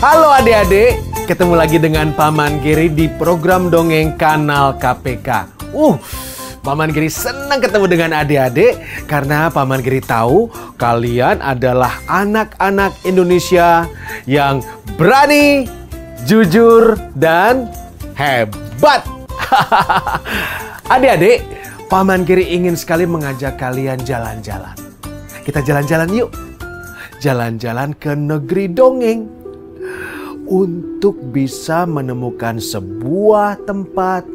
Halo adik-adik, ketemu lagi dengan Paman Giri di program Dongeng Kanal KPK. Paman Giri senang ketemu dengan adik-adik karena Paman Giri tahu kalian adalah anak-anak Indonesia yang berani, jujur, dan hebat. Adik-adik, Paman Giri ingin sekali mengajak kalian jalan-jalan. Kita jalan-jalan yuk. Jalan-jalan ke negeri dongeng untuk bisa menemukan sebuah tempat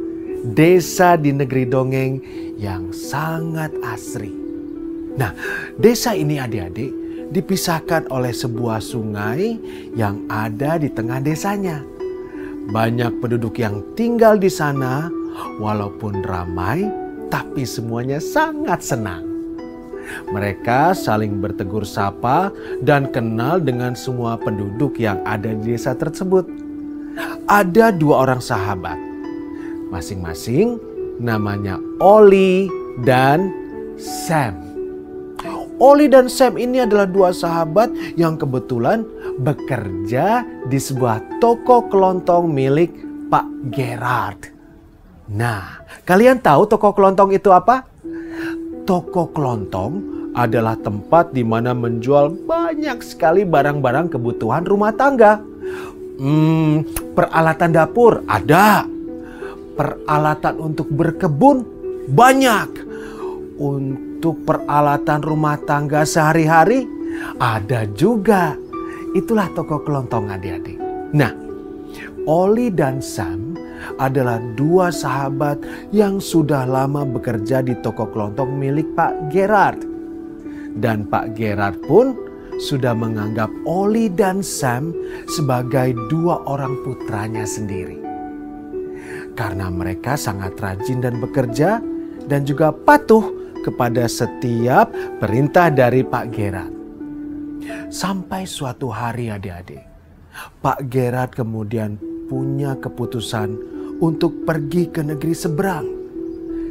desa di negeri dongeng yang sangat asri. Nah, desa ini adik-adik dipisahkan oleh sebuah sungai yang ada di tengah desanya. Banyak penduduk yang tinggal di sana, walaupun ramai, tapi semuanya sangat senang. Mereka saling bertegur sapa dan kenal dengan semua penduduk yang ada di desa tersebut. Ada dua orang sahabat. Masing-masing namanya Oli dan Sam. Oli dan Sam ini adalah dua sahabat yang kebetulan bekerja di sebuah toko kelontong milik Pak Gerard. Nah, kalian tahu toko kelontong itu apa? Toko kelontong adalah tempat di mana menjual banyak sekali barang-barang kebutuhan rumah tangga. Peralatan dapur ada. Peralatan untuk berkebun banyak. Untuk peralatan rumah tangga sehari-hari ada juga. Itulah toko kelontong adik-adik. Nah, Oli dan Sam adalah dua sahabat yang sudah lama bekerja di toko kelontong milik Pak Gerard. Dan Pak Gerard pun sudah menganggap Oli dan Sam sebagai dua orang putranya sendiri. Karena mereka sangat rajin dan bekerja dan juga patuh kepada setiap perintah dari Pak Gerard. Sampai suatu hari adik-adik, Pak Gerard kemudian punya keputusan untuk pergi ke negeri seberang.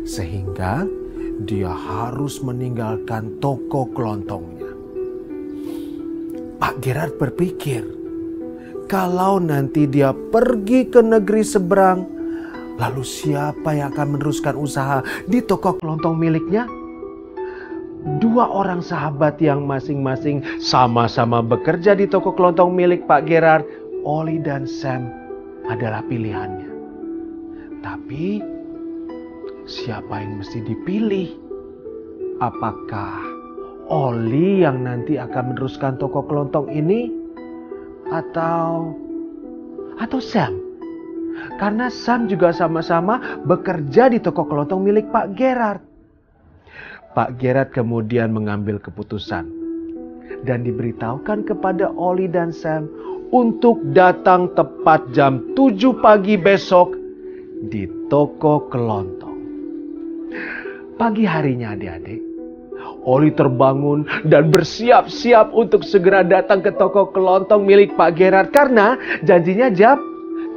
Sehingga dia harus meninggalkan toko kelontongnya. Pak Gerard berpikir, kalau nanti dia pergi ke negeri seberang, lalu siapa yang akan meneruskan usaha di toko kelontong miliknya? Dua orang sahabat yang masing-masing sama-sama bekerja di toko kelontong milik Pak Gerard, Oli dan Sam, adalah pilihannya. Tapi siapa yang mesti dipilih? Apakah Oli yang nanti akan meneruskan toko kelontong ini atau Sam? Karena Sam juga sama-sama bekerja di toko kelontong milik Pak Gerard. Pak Gerard kemudian mengambil keputusan dan diberitahukan kepada Oli dan Sam untuk datang tepat jam 7 pagi besok di toko kelontong. Pagi harinya adik-adik, Oli terbangun dan bersiap-siap untuk segera datang ke toko kelontong milik Pak Gerard karena janjinya jam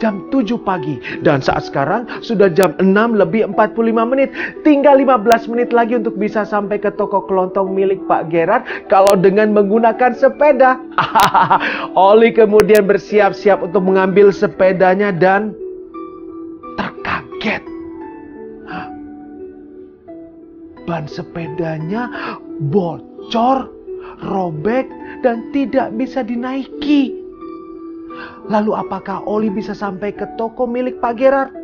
7 pagi. Dan saat sekarang sudah jam 6:45. Tinggal 15 menit lagi untuk bisa sampai ke toko kelontong milik Pak Gerard kalau dengan menggunakan sepeda. Oli kemudian bersiap-siap untuk mengambil sepedanya dan terkaget. Ban sepedanya bocor, robek, dan tidak bisa dinaiki. Lalu apakah Oli bisa sampai ke toko milik Pak Gerard?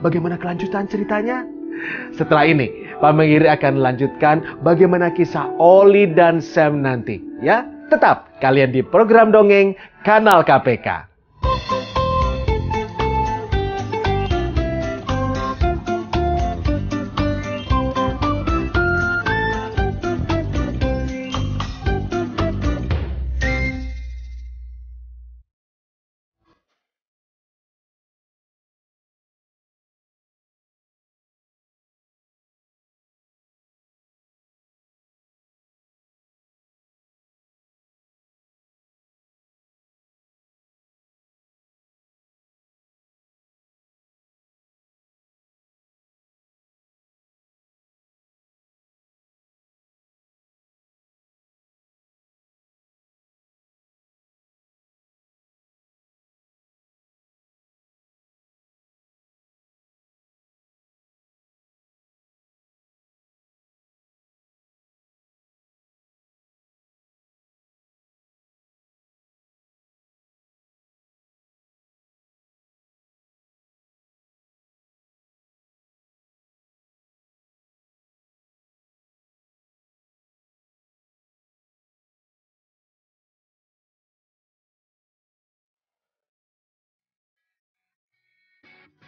Bagaimana kelanjutan ceritanya? Setelah ini, Paman Giri akan lanjutkan bagaimana kisah Oli dan Sam nanti. Ya, tetap kalian di program Dongeng Kanal KPK.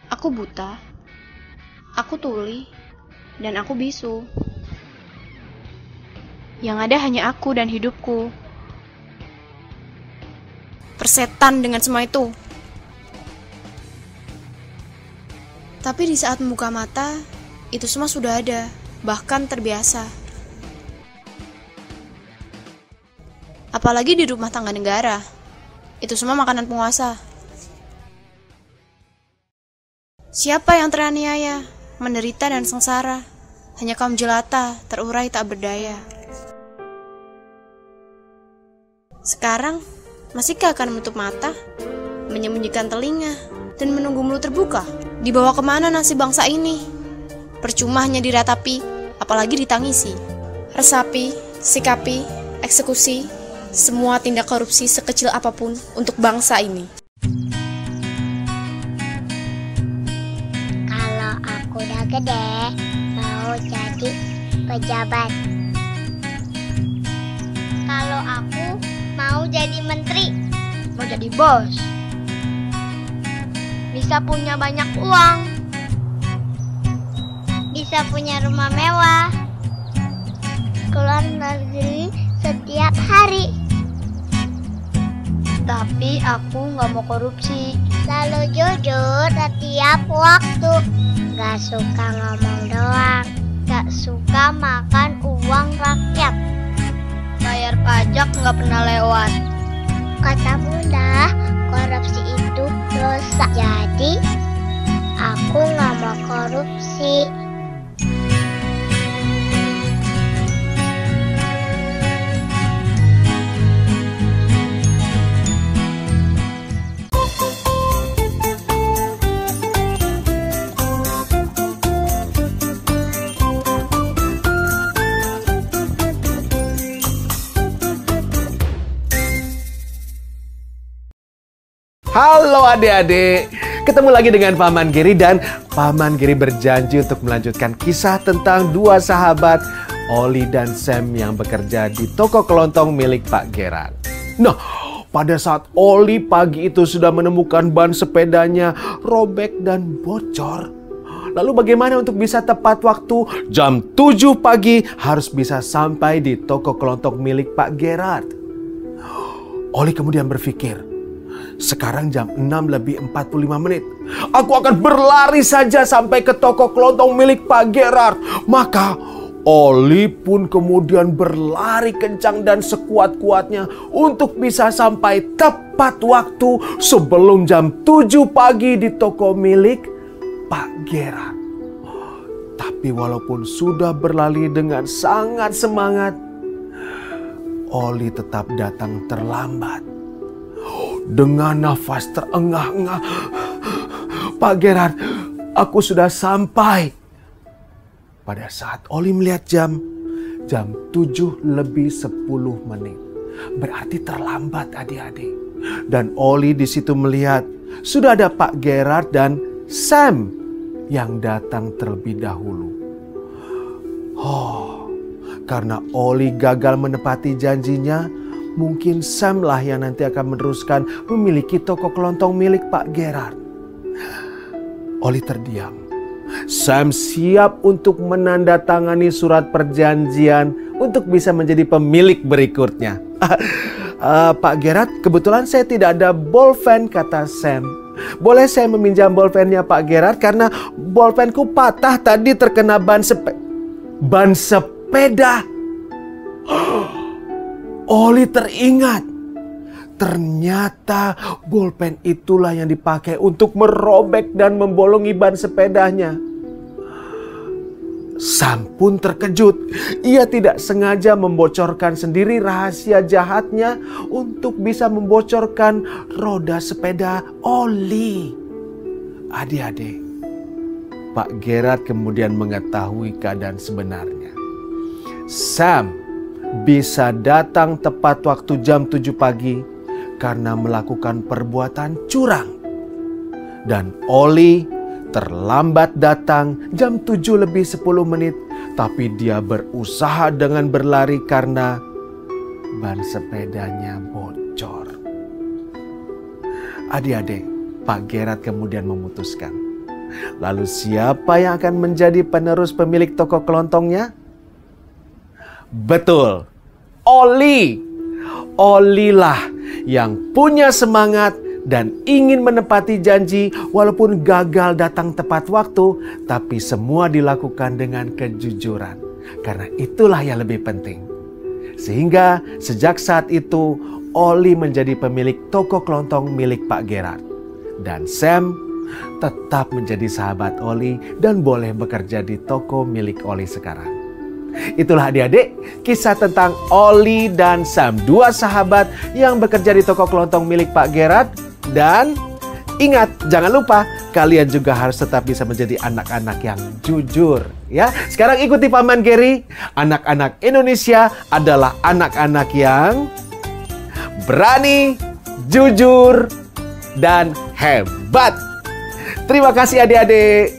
Aku buta, aku tuli, dan aku bisu. Yang ada hanya aku dan hidupku. Persetan dengan semua itu. Tapi di saat membuka mata, itu semua sudah ada, bahkan terbiasa. Apalagi di rumah tangga negara, itu semua makanan penguasa. Siapa yang teraniaya, menderita dan sengsara, hanya kaum jelata, terurai tak berdaya. Sekarang, masihkah akan menutup mata, menyembunyikan telinga, dan menunggu mulut terbuka? Dibawa kemana nasib bangsa ini? Percuma hanya diratapi, apalagi ditangisi. Resapi, sikapi, eksekusi, semua tindak korupsi sekecil apapun untuk bangsa ini. Kalau aku udah gede, mau jadi pejabat. Kalau aku mau jadi menteri, mau jadi bos. Bisa punya banyak uang, bisa punya rumah mewah, keluar negeri setiap hari. Tapi aku nggak mau korupsi, selalu jujur setiap waktu. Gak suka ngomong doang, gak suka makan uang rakyat. Bayar pajak nggak pernah lewat. Kata bunda, korupsi itu dosa. Jadi, aku nggak mau korupsi. Halo adik-adik, ketemu lagi dengan Paman Geri dan Paman Geri berjanji untuk melanjutkan kisah tentang dua sahabat Oli dan Sam yang bekerja di toko kelontong milik Pak Gerard. Nah, pada saat Oli pagi itu sudah menemukan ban sepedanya robek dan bocor. Lalu bagaimana untuk bisa tepat waktu jam 7 pagi harus bisa sampai di toko kelontong milik Pak Gerard? Oli kemudian berpikir, sekarang jam 6:45. Aku akan berlari saja sampai ke toko kelontong milik Pak Gerard. Maka Oli pun kemudian berlari kencang dan sekuat-kuatnya untuk bisa sampai tepat waktu sebelum jam 7 pagi di toko milik Pak Gerard. Tapi walaupun sudah berlari dengan sangat semangat, Oli tetap datang terlambat. Dengan nafas terengah-engah, Pak Gerard, aku sudah sampai. Pada saat Oli melihat jam 7:10. Berarti terlambat adik-adik. Dan Oli di situ melihat sudah ada Pak Gerard dan Sam yang datang terlebih dahulu. Karena Oli gagal menepati janjinya, mungkin Sam lah yang nanti akan meneruskan memiliki toko kelontong milik Pak Gerard. Oli terdiam. Sam siap untuk menandatangani surat perjanjian untuk bisa menjadi pemilik berikutnya. Pak Gerard, kebetulan saya tidak ada bolpen, kata Sam. Boleh saya meminjam bolpennya Pak Gerard karena bolpenku patah tadi terkena ban sepeda. Oli teringat, ternyata bolpen itulah yang dipakai untuk merobek dan membolongi ban sepedanya. Sam pun terkejut. Ia tidak sengaja membocorkan sendiri rahasia jahatnya untuk bisa membocorkan roda sepeda Oli. Adik-adik, Pak Gerard kemudian mengetahui keadaan sebenarnya. Sam bisa datang tepat waktu jam 7 pagi karena melakukan perbuatan curang. Dan Oli terlambat datang jam 7:10, tapi dia berusaha dengan berlari karena ban sepedanya bocor. Adik-adik, Pak Gerard kemudian memutuskan, Lalu siapa yang akan menjadi penerus pemilik toko kelontongnya? Betul, Oli. Olilah yang punya semangat dan ingin menepati janji walaupun gagal datang tepat waktu, tapi semua dilakukan dengan kejujuran. Karena itulah yang lebih penting. Sehingga sejak saat itu Oli menjadi pemilik toko kelontong milik Pak Gerard. Dan Sam tetap menjadi sahabat Oli dan boleh bekerja di toko milik Oli sekarang. Itulah adik-adik kisah tentang Oli dan Sam, dua sahabat yang bekerja di toko kelontong milik Pak Gerard. Dan ingat, jangan lupa kalian juga harus tetap bisa menjadi anak-anak yang jujur ya. Sekarang ikuti Paman Gary. Anak-anak Indonesia adalah anak-anak yang berani, jujur, dan hebat. Terima kasih adik-adik.